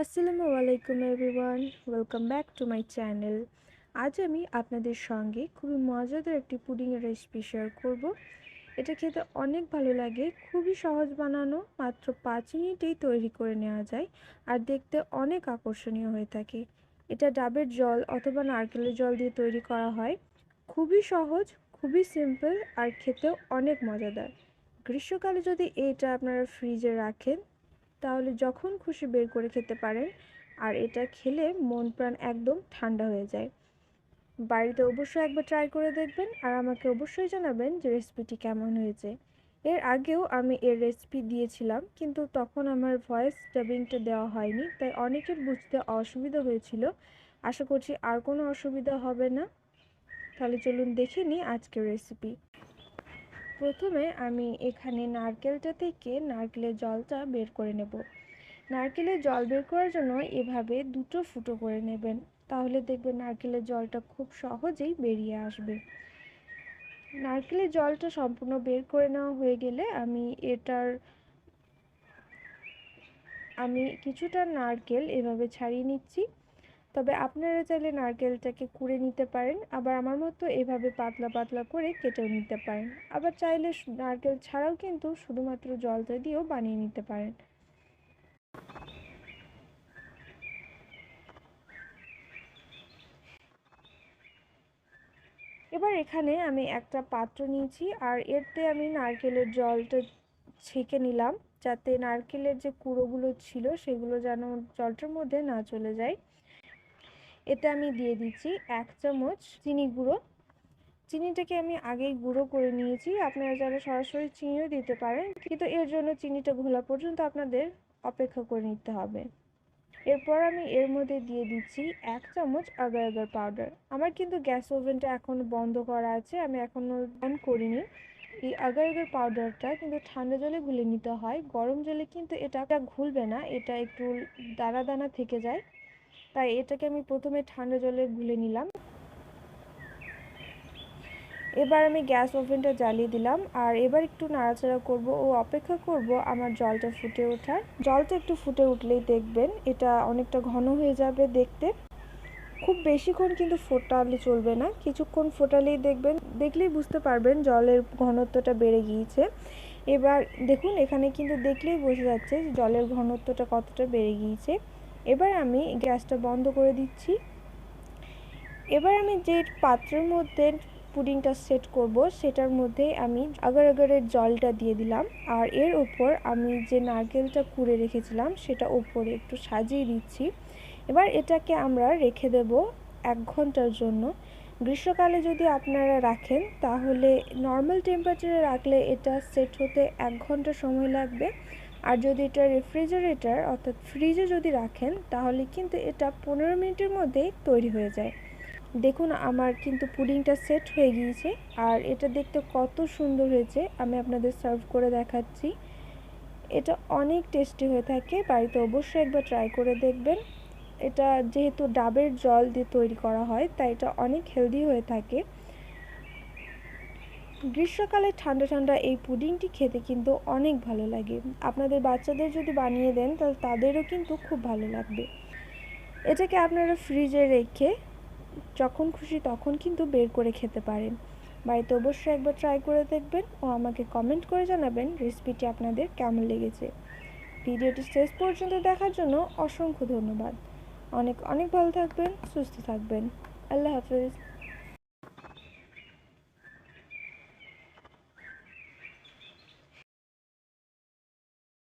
আসসালামু আলাইকুম everyone, welcome back to my channel. আজ আমি আপনাদের সঙ্গে খুবই মজাদার একটি পুডিংয়ের রেসিপি শেয়ার করব। এটা খেতে অনেক ভালো লাগে, খুবই সহজ বানানো, মাত্র 5 মিনিটেই তৈরি করে নেওয়া যায় আর দেখতে অনেক আকর্ষণীয় হয়ে থাকে। এটা ডাবের জল অথবা নারকেলের জল দিয়ে তৈরি করা হয়। খুবই সহজ, খুবই সিম্পল আর খেতেও অনেক মজাদার। গ্রীষ্মকালে যদি এটা আপনারা ফ্রিজে রাখেন তাহলে যখন খুশি বের করে খেতে পারেন, আর এটা খেলে মন প্রাণ একদম ঠান্ডা হয়ে যায়। বাড়িতে অবশ্যই একবার ট্রাই করে দেখবেন আর আমাকে অবশ্যই জানাবেন যে রেসিপিটি কেমন হয়েছে। এর আগেও আমি এর রেসিপি দিয়েছিলাম, কিন্তু তখন আমার ভয়েস ডাবিংটা দেওয়া হয়নি, তাই অনেকের বুঝতে অসুবিধা হয়েছিল। আশা করছি আর কোনো অসুবিধা হবে না। তাহলে চলুন দেখে নিই আজকের রেসিপি। প্রথমে আমি এখানে নারকেলটা থেকে নারকেলের জলটা বের করে নেব। নারকেলের জল বের করার জন্য এভাবে দুটো ফুটো করে নেবেন, তাহলে দেখবেন নারকেলের জলটা খুব সহজেই বেরিয়ে আসবে। নারকেলের জলটা সম্পূর্ণ বের করে নেওয়া হয়ে গেলে আমি কিছুটা নারকেল এভাবে ছাড়িয়ে নিচ্ছি। তবে আপনারা চাইলে নারকেলটাকে কুড়ে নিতে পারেন, আবার আমার মতো এভাবে পাতলা পাতলা করে কেটেও নিতে পারেন, আবার চাইলে নারকেল ছাড়াও কিন্তু শুধুমাত্র জলটা দিয়েও বানিয়ে নিতে পারেন। এবার এখানে আমি একটা পাত্র নিয়েছি আর এতে আমি নারকেলের জলটা ছেঁকে নিলাম, যাতে নারকেলের যে কুঁড়োগুলো ছিল সেগুলো যেন জলটার মধ্যে না চলে যায়। এতে আমি দিয়ে দিচ্ছি 1 চামচ চিনি গুঁড়ো। চিনিটাকে আমি আগেই গুঁড়ো করে নিয়েছি, আপনারা যারা সরাসরি চিনিও দিতে পারেন, কিন্তু এর জন্য চিনিটা ঘোলা পর্যন্ত আপনাদের অপেক্ষা করে নিতে হবে। এরপর আমি এর মধ্যে দিয়ে দিচ্ছি 1 চামচ আগার পাউডার। আমার কিন্তু গ্যাস ওভেনটা এখনও বন্ধ করা আছে, আমি এখনও অন করিনি। এই আগার পাউডারটা কিন্তু ঠান্ডা জলে গুলে নিতে হয়, গরম জলে কিন্তু এটা ঘুলবে না, এটা একটু দানা দানা থেকে যায়। তাই এটাকে আমি প্রথমে ঠান্ডা জলে গুলে নিলাম। এবার আমি গ্যাস ওভেনটা জ্বালিয়ে দিলাম আর এবার একটু নাড়াচাড়া করব ও অপেক্ষা করব আমার জলটা ফুটে ওঠার। জলটা একটু ফুটে উঠলেই দেখবেন এটা অনেকটা ঘন হয়ে যাবে দেখতে। খুব বেশিক্ষণ কিন্তু ফোটালে চলবে না, কিছুক্ষণ ফোটালেই দেখলেই বুঝতে পারবেন জলের ঘনত্বটা বেড়ে গিয়েছে। এবার দেখুন, এখানে কিন্তু দেখলেই বোঝা যাচ্ছে জলের ঘনত্বটা কতটা বেড়ে গিয়েছে। এবার আমি গ্যাসটা বন্ধ করে দিচ্ছি। এবার আমি যে পাত্রের মধ্যে পুডিংটা সেট করব সেটার মধ্যে আমি আগারের জলটা দিয়ে দিলাম আর এর উপর আমি যে নারকেলটা কুড়ে রেখেছিলাম সেটা উপরে একটু সাজিয়ে দিচ্ছি। এবার এটাকে আমরা রেখে দেব 1 ঘন্টার জন্য। গ্রীষ্মকালে যদি আপনারা রাখেন তাহলে নর্মাল টেম্পারেচারে রাখলে এটা সেট হতে 1 ঘন্টা সময় লাগবে, আর যদি এটা রেফ্রিজারেটর অর্থাৎ ফ্রিজে যদি রাখেন তাহলে কিন্তু এটা 15 মিনিটের মধ্যেই তৈরি হয়ে যায়। দেখুন আমার কিন্তু পুডিংটা সেট হয়ে গিয়েছে আর এটা দেখতে কত সুন্দর হয়েছে, আমি আপনাদের সার্ভ করে দেখাচ্ছি। এটা অনেক টেস্টি হয়ে থাকে, বাড়িতে অবশ্যই একবার ট্রাই করে দেখবেন। এটা যেহেতু ডাবের জল দিয়ে তৈরি করা হয় তাই এটা অনেক হেলদি হয়ে থাকে। গ্রীষ্মকালে ঠান্ডা ঠান্ডা এই পুডিংটি খেতে কিন্তু অনেক ভালো লাগে। আপনাদের বাচ্চাদের যদি বানিয়ে দেন তাহলে তাদেরও কিন্তু খুব ভালো লাগবে। এটাকে আপনারা ফ্রিজে রেখে যখন খুশি তখন কিন্তু বের করে খেতে পারেন। বাড়িতে অবশ্যই একবার ট্রাই করে দেখবেন ও আমাকে কমেন্ট করে জানাবেন রেসিপিটি আপনাদের কেমন লেগেছে। ভিডিওটি শেষ পর্যন্ত দেখার জন্য অসংখ্য ধন্যবাদ। অনেক অনেক ভালো থাকবেন, সুস্থ থাকবেন। আল্লাহ হাফেজ।